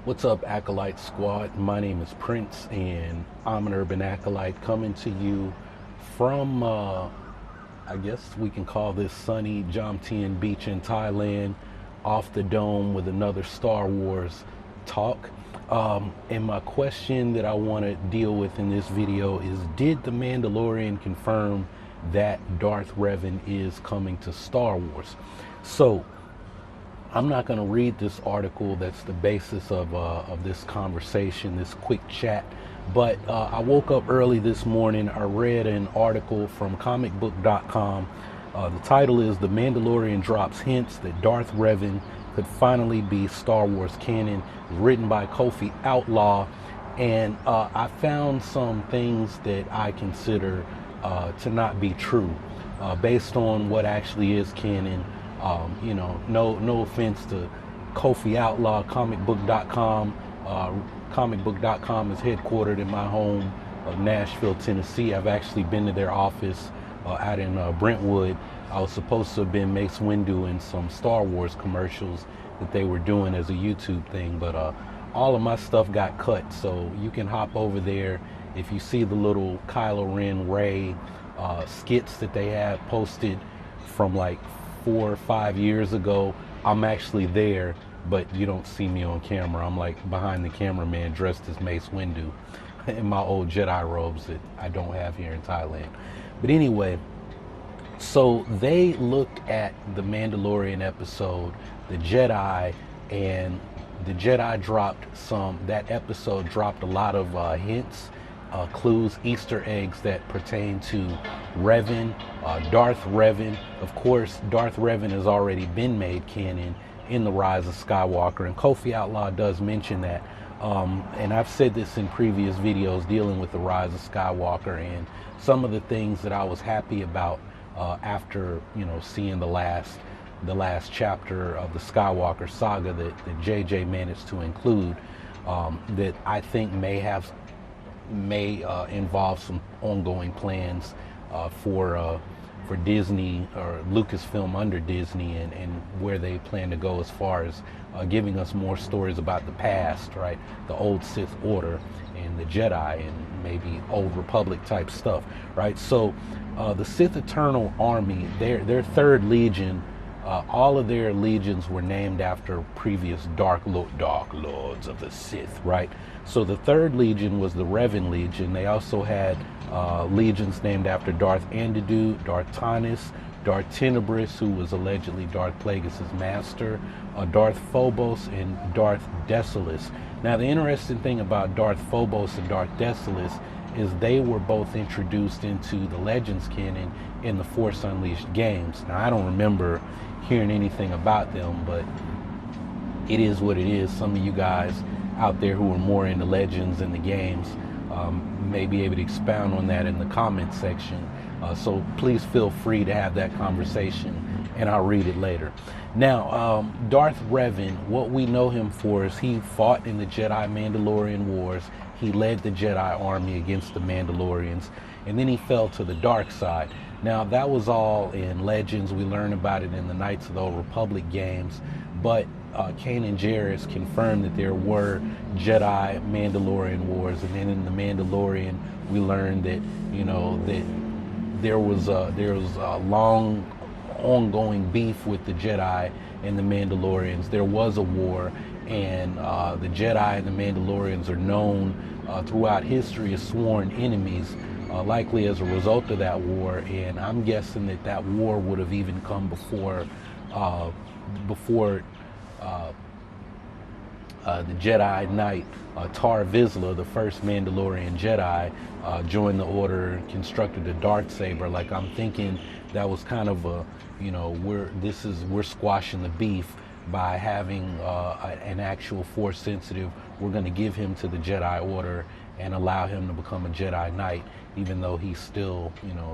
What's up, Acolyte Squad? My name is Prince, and I'm an urban acolyte coming to you from, I guess we can call this sunny Jomtien Beach in Thailand, off the dome with another Star Wars talk. And my question that I want to deal with in this video is, did The Mandalorian confirm that Darth Revan is coming to Star Wars? So, I'm not going to read this article that's the basis of this conversation, this quick chat, but I woke up early this morning. I read an article from comicbook.com. The title is "The Mandalorian Drops Hints That Darth Revan Could Finally Be Star Wars Canon," written by Kofi Outlaw. And I found some things that I consider to not be true based on what actually is canon. No offense to Kofi Outlaw, comicbook.com. Comicbook.com is headquartered in my home of Nashville, Tennessee. I've actually been to their office out in Brentwood. I was supposed to have been Mace Windu in some Star Wars commercials that they were doing as a YouTube thing, but all of my stuff got cut, so you can hop over there. If you see the little Kylo Ren Rey skits that they have posted from like 4 or 5 years ago, I'm actually there, but you don't see me on camera. I'm like behind the cameraman dressed as Mace Windu in my old Jedi robes that I don't have here in Thailand. But anyway, so they looked at the Mandalorian episode, the Jedi, and the Jedi that episode dropped a lot of hints, clues, Easter eggs that pertain to Revan, Darth Revan. Of course, Darth Revan has already been made canon in The Rise of Skywalker, and Kofi Outlaw does mention that. And I've said this in previous videos dealing with The Rise of Skywalker and some of the things that I was happy about after, seeing the last chapter of the Skywalker saga that JJ managed to include, that I think may involve some ongoing plans for Disney or Lucasfilm under Disney, and where they plan to go as far as giving us more stories about the past, right? The old Sith Order and the Jedi and maybe Old Republic type stuff, right? So the Sith Eternal Army, their third legion, all of their legions were named after previous Dark Lords of the Sith, right? So the third legion was the Revan Legion. They also had legions named after Darth Andudu, Darth Tanis, Darth Tenebris, who was allegedly Darth Plagueis' master, Darth Phobos, and Darth Dessalus. Now, the interesting thing about Darth Phobos and Darth Dessalus is they were both introduced into the Legends canon in the Force Unleashed games. Now, I don't remember hearing anything about them, but it is what it is. Some of you guys out there who are more into Legends and the games may be able to expound on that in the comment section. So please feel free to have that conversation, and I'll read it later. Now, Darth Revan, what we know him for is he fought in the Jedi Mandalorian Wars. He led the Jedi army against the Mandalorians, and then he fell to the dark side. Now, that was all in Legends. We learn about it in the Knights of the Old Republic games, but Kanan Jarrus confirmed that there were Jedi Mandalorian wars, and then in the Mandalorian, we learned that that there was a long, ongoing beef with the Jedi and the Mandalorians. There was a war, and the Jedi and the Mandalorians are known throughout history as sworn enemies, likely as a result of that war. And I'm guessing that war would have even come before the Jedi Knight Tar Vizsla, the first Mandalorian Jedi, joined the Order, constructed a Darksaber. Like, I'm thinking that was kind of a, we're squashing the beef by having an actual Force sensitive. We're going to give him to the Jedi Order and allow him to become a Jedi Knight, even though he's still,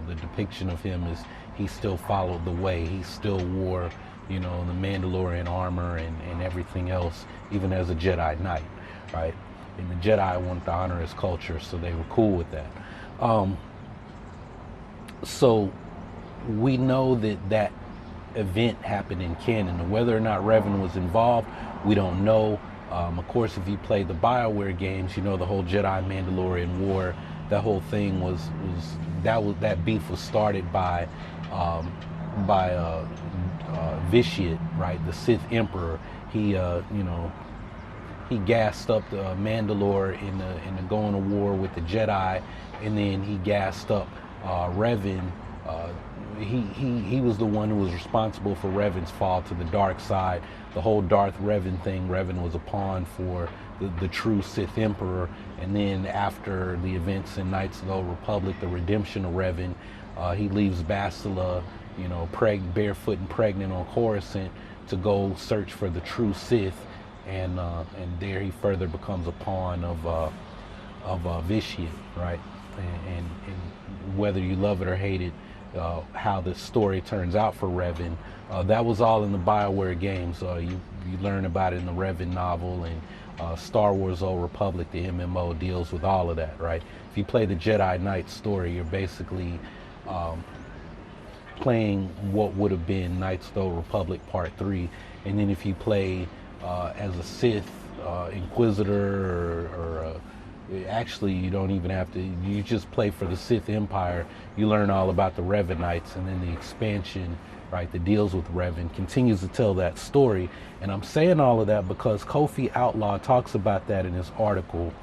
the depiction of him is he still followed the way. He still wore, the Mandalorian armor and everything else, even as a Jedi Knight, right? And the Jedi wanted to honor his culture, so they were cool with that. So we know that event happened in canon. Whether or not Revan was involved, we don't know. Of course, if you play the BioWare games, you know the whole Jedi Mandalorian war. That whole thing that beef was started by Vitiate, right? The Sith Emperor. He he gassed up the Mandalore in the going to war with the Jedi, and then he gassed up Revan. He was the one who was responsible for Revan's fall to the dark side. The whole Darth Revan thing. Revan was a pawn for the true Sith Emperor. And then after the events in Knights of the Old Republic, the redemption of Revan, he leaves Bastila, barefoot and pregnant on Coruscant to go search for the true Sith, and there he further becomes a pawn of Vitiate, right? And whether you love it or hate it, how the story turns out for Revan, that was all in the BioWare games. You learn about it in the Revan novel, and Star Wars Old Republic, the MMO, deals with all of that, right? If you play the Jedi Knight story, you're basically playing what would have been Knights of the Old Republic Part 3. And then if you play as a Sith Inquisitor or actually you don't even have to, you just play for the Sith Empire, you learn all about the Revanites, and then the expansion, right, that deals with Revan continues to tell that story. And I'm saying all of that because Kofi Outlaw talks about that in his article.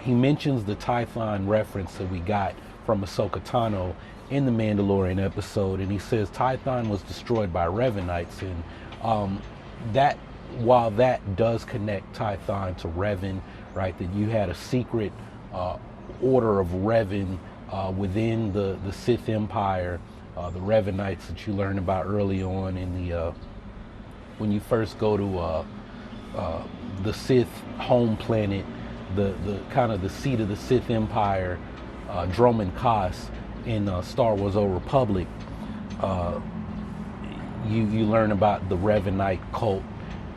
He mentions the Tython reference that we got from Ahsoka Tano in the Mandalorian episode, and he says Tython was destroyed by Revanites, and that, while that does connect Tython to Revan, right, that you had a secret order of Revan within the Sith Empire, the Revanites that you learn about early on in the when you first go to the Sith home planet, the kind of the seat of the Sith Empire, Dromund Kaas in Star Wars Old Republic. You learn about the Revanite cult.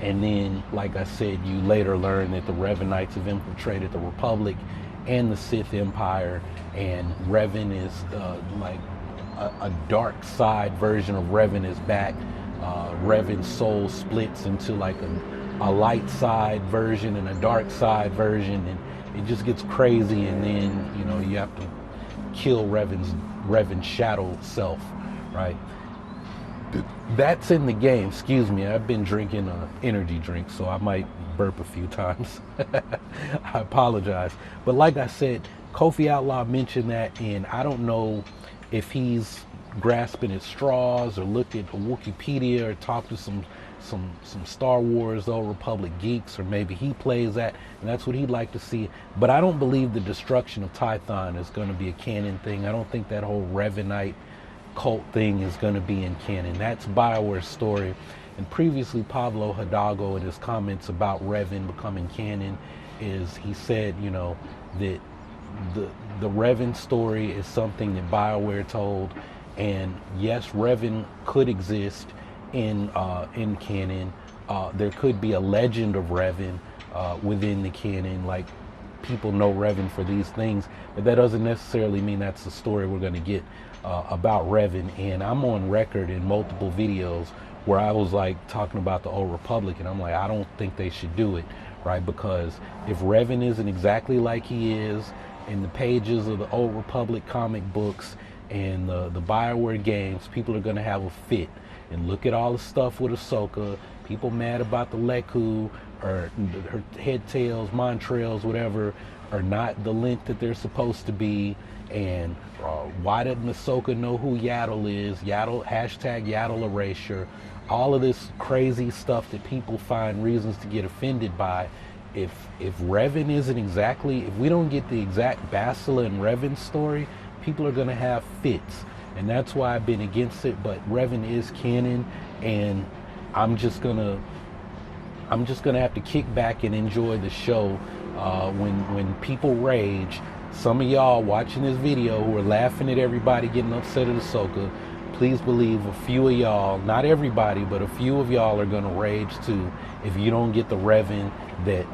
And then, like I said, you later learn that the Revanites have infiltrated the Republic and the Sith Empire, and Revan is like a dark side version of Revan is back. Revan's soul splits into like a light side version and a dark side version, and it just gets crazy. And then you have to kill Revan's shadow self, right? That's in the game. Excuse me, I've been drinking energy drinks, so I might burp a few times. I apologize. But like I said, Kofi Outlaw mentioned that, and I don't know if he's grasping at straws or looked at Wikipedia or talked to some Star Wars Old Republic geeks, or maybe he plays that and that's what he'd like to see. But I don't believe the destruction of Tython is going to be a canon thing. I don't think that whole Revanite cult thing is going to be in canon. That's BioWare's story. And previously, Pablo Hidalgo, in his comments about Revan becoming canon, he said, that the Revan story is something that BioWare told, and yes, Revan could exist in canon. There could be a legend of Revan within the canon, like people know Revan for these things, but that doesn't necessarily mean that's the story we're going to get about Revan. And I'm on record in multiple videos where I was like talking about the Old Republic, and I'm like, I don't think they should do it, right? Because if Revan isn't exactly like he is in the pages of the Old Republic comic books and the BioWare games, people are going to have a fit. And look at all the stuff with Ahsoka. People mad about the Leku, or her head tails, Montrails, whatever, are not the length that they're supposed to be. And why doesn't Ahsoka know who Yaddle is? Yaddle, hashtag Yaddle erasure. All of this crazy stuff that people find reasons to get offended by. If Revan isn't exactly, if we don't get the exact Bastila and Revan story, people are going to have fits. And that's why I've been against it. But Revan is canon, and I'm just gonna have to kick back and enjoy the show. When people rage, some of y'all watching this video who are laughing at everybody getting upset at Ahsoka, please believe a few of y'all, not everybody, but a few of y'all are gonna rage too if you don't get the Revan that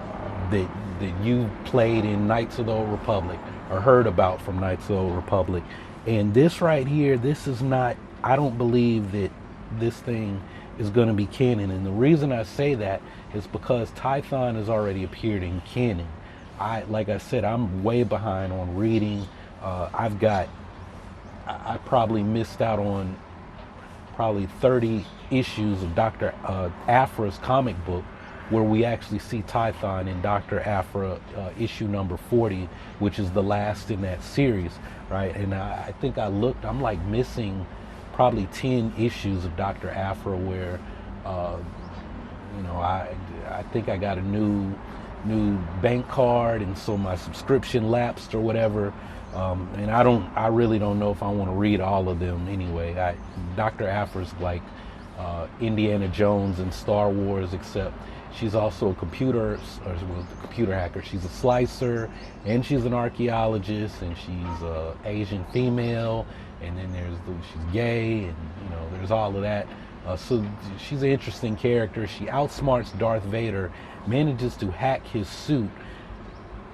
you played in Knights of the Old Republic or heard about from Knights of the Old Republic. And this right here, this is not, I don't believe that this thing is going to be canon. And the reason I say that is because Tython has already appeared in canon. Like I said, I'm way behind on reading. I probably missed out on probably 30 issues of Dr. Aphra's comic book, where we actually see Tython in Dr. Aphra issue number 40, which is the last in that series, right? And I think I'm like missing probably 10 issues of Dr. Aphra where, I think I got a new bank card, and so my subscription lapsed or whatever. And I really don't know if I want to read all of them anyway. Dr. Aphra's like Indiana Jones and Star Wars, except she's also a computer hacker. She's a slicer, and she's an archaeologist, and she's a Asian female, and then she's gay, and there's all of that. So she's an interesting character. She outsmarts Darth Vader, manages to hack his suit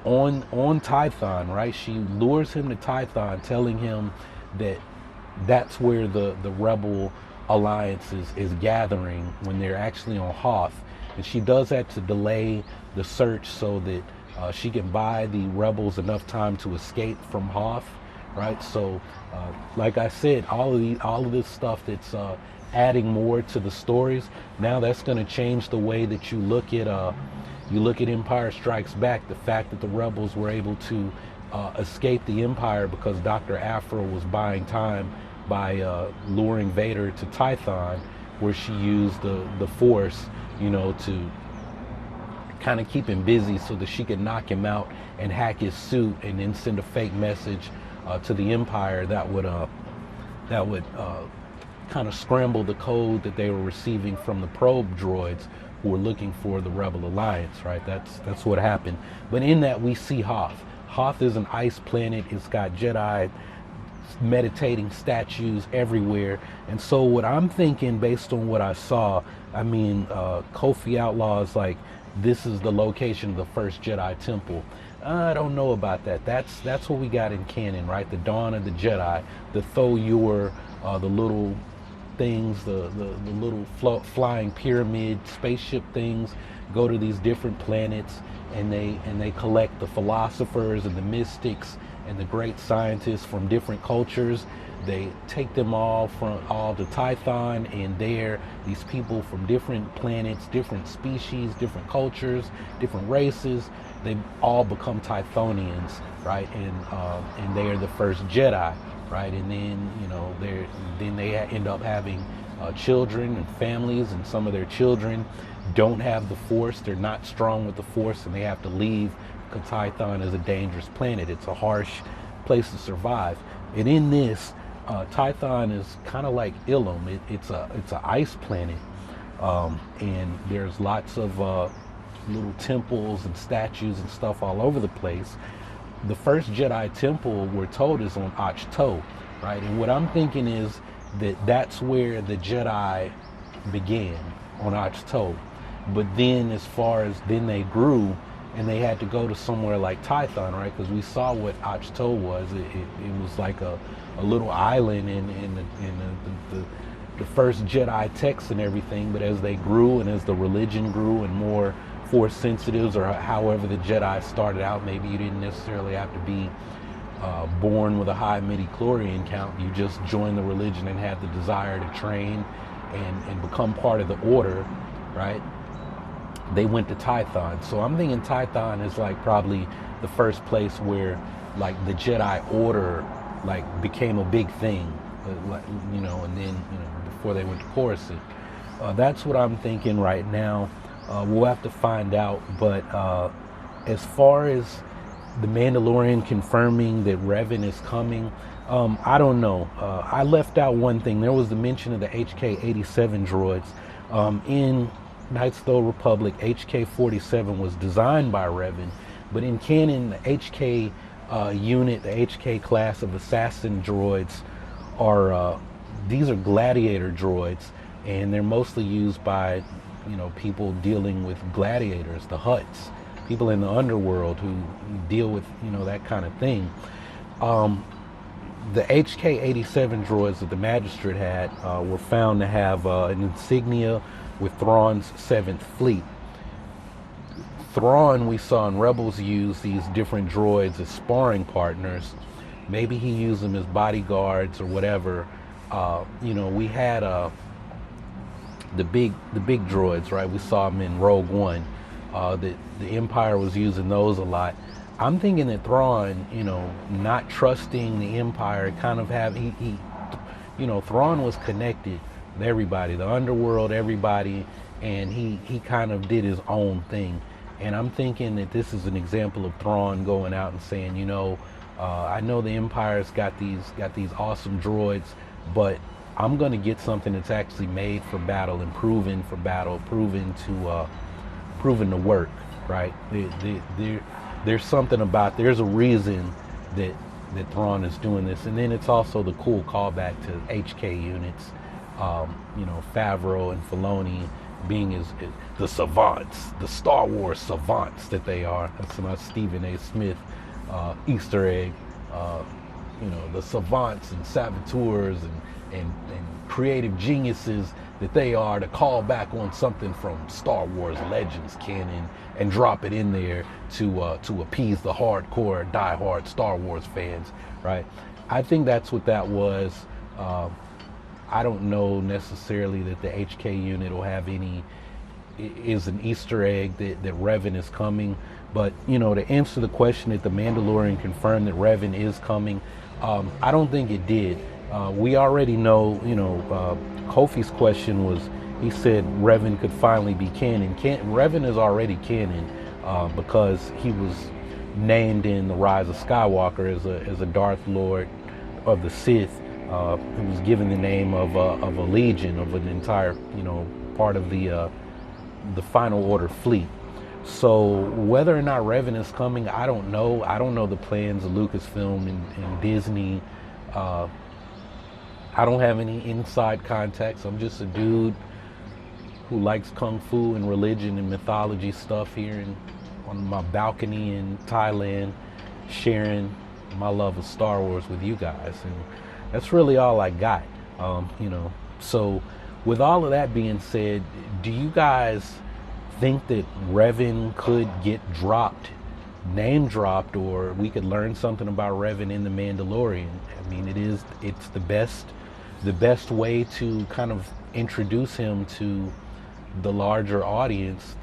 on Tython, right? She lures him to Tython, telling him that that's where the rebel alliance is gathering when they're actually on Hoth. And she does that to delay the search so that she can buy the rebels enough time to escape from Hoth, right? So like I said, all of this stuff that's adding more to the stories, now that's going to change the way that you look at Empire Strikes Back. The fact that the rebels were able to escape the Empire because Dr. Aphra was buying time by luring Vader to Tython, where she used the Force, to kind of keep him busy so that she could knock him out and hack his suit, and then send a fake message to the Empire that would kind of scramble the code that they were receiving from the probe droids who were looking for the Rebel Alliance, right? That's what happened. But in that, we see Hoth. Hoth is an ice planet. It's got Jedi meditating statues everywhere. And so what I'm thinking, based on what I saw, Kofi Outlaw is like, this is the location of the first Jedi temple. I don't know about that. That's what we got in canon, right? The Dawn of the Jedi, the Tho'ur, the little things, the little flying pyramid spaceship things go to these different planets, and they collect the philosophers and the mystics and the great scientists from different cultures. They take them all to Tython, and there these people from different planets, different species, different cultures, different races, they all become Tythonians, right? And they are the first Jedi, right? And then they end up having children and families, and some of their children don't have the Force. They're not strong with the Force, and they have to leave because Tython is a dangerous planet. It's a harsh place to survive. And in this, Tython is kind of like Ilum. It's an ice planet, and there's lots of little temples and statues and stuff all over the place. The first Jedi temple, we're told, is on Ahch-To, right? And what I'm thinking is that's where the Jedi began, on Ahch-To. But then then they grew, and they had to go to somewhere like Tython, right? Because we saw what Ahch-To was. It was like a little island in the first Jedi texts and everything. But as they grew, and as the religion grew, and more Force sensitives, or however the Jedi started out, maybe you didn't necessarily have to be born with a high midi-chlorian count. You just joined the religion and had the desire to train and become part of the order, right? They went to Tython. So I'm thinking Tython is like probably the first place where like the Jedi Order like became a big thing, and then before they went to Coruscant. That's what I'm thinking right now. We'll have to find out. But as far as the Mandalorian confirming that Revan is coming, I don't know. I left out one thing. There was the mention of the HK-87 droids. In Knights of the Old Republic, HK-47 was designed by Revan, but in canon, the HK unit, the HK class of assassin droids these are gladiator droids, and they're mostly used by people dealing with gladiators, the Hutts, people in the underworld who deal with that kind of thing. the HK-87 droids that the Magistrate had were found to have an insignia with Thrawn's 7th Fleet. Thrawn, we saw in Rebels, use these different droids as sparring partners. Maybe he used them as bodyguards or whatever. We had the big droids, right? We saw them in Rogue One. The Empire was using those a lot. I'm thinking that Thrawn, not trusting the Empire, kind of Thrawn was connected with everybody, the underworld, everybody, and he kind of did his own thing. And I'm thinking that this is an example of Thrawn going out and saying, I know the Empire's got these awesome droids, but I'm going to get something that's actually made for battle and proven for battle, proven to work, right? There's something about, there's a reason that Thrawn is doing this. And then it's also the cool callback to HK units, Favreau and Filoni being as the savants, the Star Wars savants that they are. That's my Stephen A. Smith Easter egg. The savants and saboteurs and creative geniuses that they are, to call back on something from Star Wars Legends canon and drop it in there to appease the hardcore, diehard Star Wars fans, right? I think that's what that was. I don't know necessarily that the HK unit will have is an Easter egg that Revan is coming. But, to answer the question that the Mandalorian confirmed that Revan is coming, I don't think it did. We already know, Kofi's question was, he said Revan could finally be canon. Revan is already canon because he was named in The Rise of Skywalker as a Darth Lord of the Sith. He was given the name of a legion, of an entire, part of the Final Order fleet. So whether or not Revan is coming, I don't know. I don't know the plans of Lucasfilm and Disney. I don't have any inside contacts. I'm just a dude who likes kung fu and religion and mythology stuff here on my balcony in Thailand, sharing my love of Star Wars with you guys. And that's really all I got. So with all of that being said, do you guys think that Revan could get name dropped, or we could learn something about Revan in The Mandalorian? I mean, it's the best way to kind of introduce him to the larger audience.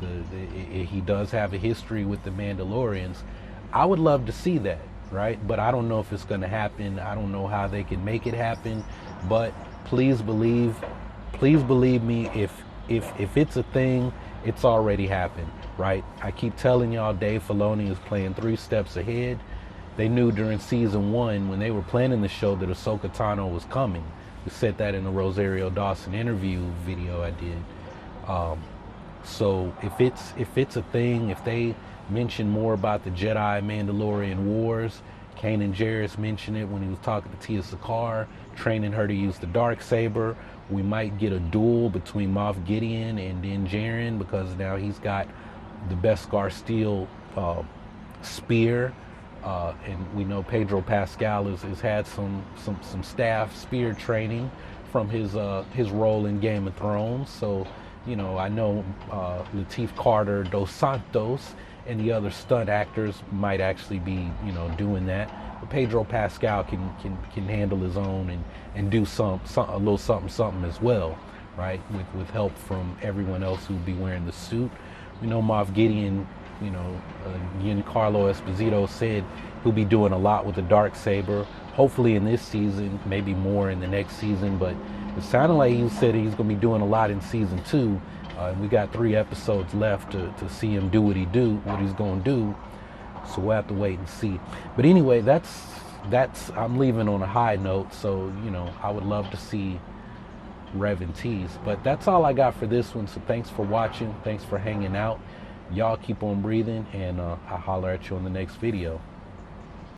He does have a history with the Mandalorians. I would love to see that, right? But I don't know if it's going to happen. I don't know how they can make it happen. But please believe me, if it's a thing, it's already happened, right? I keep telling y'all, Dave Filoni is playing 3 steps ahead. They knew during season 1, when they were planning the show, that Ahsoka Tano was coming. We said that in the Rosario Dawson interview video I did. So if it's a thing, if they mention more about the Jedi Mandalorian wars, Kanan Jarrus mentioned it when he was talking to Tia Sakar, training her to use the Darksaber. We might get a duel between Moff Gideon and Din Djarin, because now he's got the Beskar steel spear, and we know Pedro Pascal has had some staff spear training from his role in Game of Thrones. So I know Lateef Carter dos Santos and the other stunt actors might actually be doing that. But Pedro Pascal can handle his own and do a little something as well, right? With help from everyone else who'd be wearing the suit. Moff Gideon, Giancarlo Esposito said he'll be doing a lot with the Darksaber. Hopefully in this season, maybe more in the next season. But it sounded like he said he's going to be doing a lot in season 2. And we got 3 episodes left to see him do what he's going to do. So we'll have to wait and see. But anyway, that's I'm leaving on a high note. So, I would love to see Revan tease. But that's all I got for this one. So thanks for watching. Thanks for hanging out. Y'all keep on breathing, and I'll holler at you on the next video.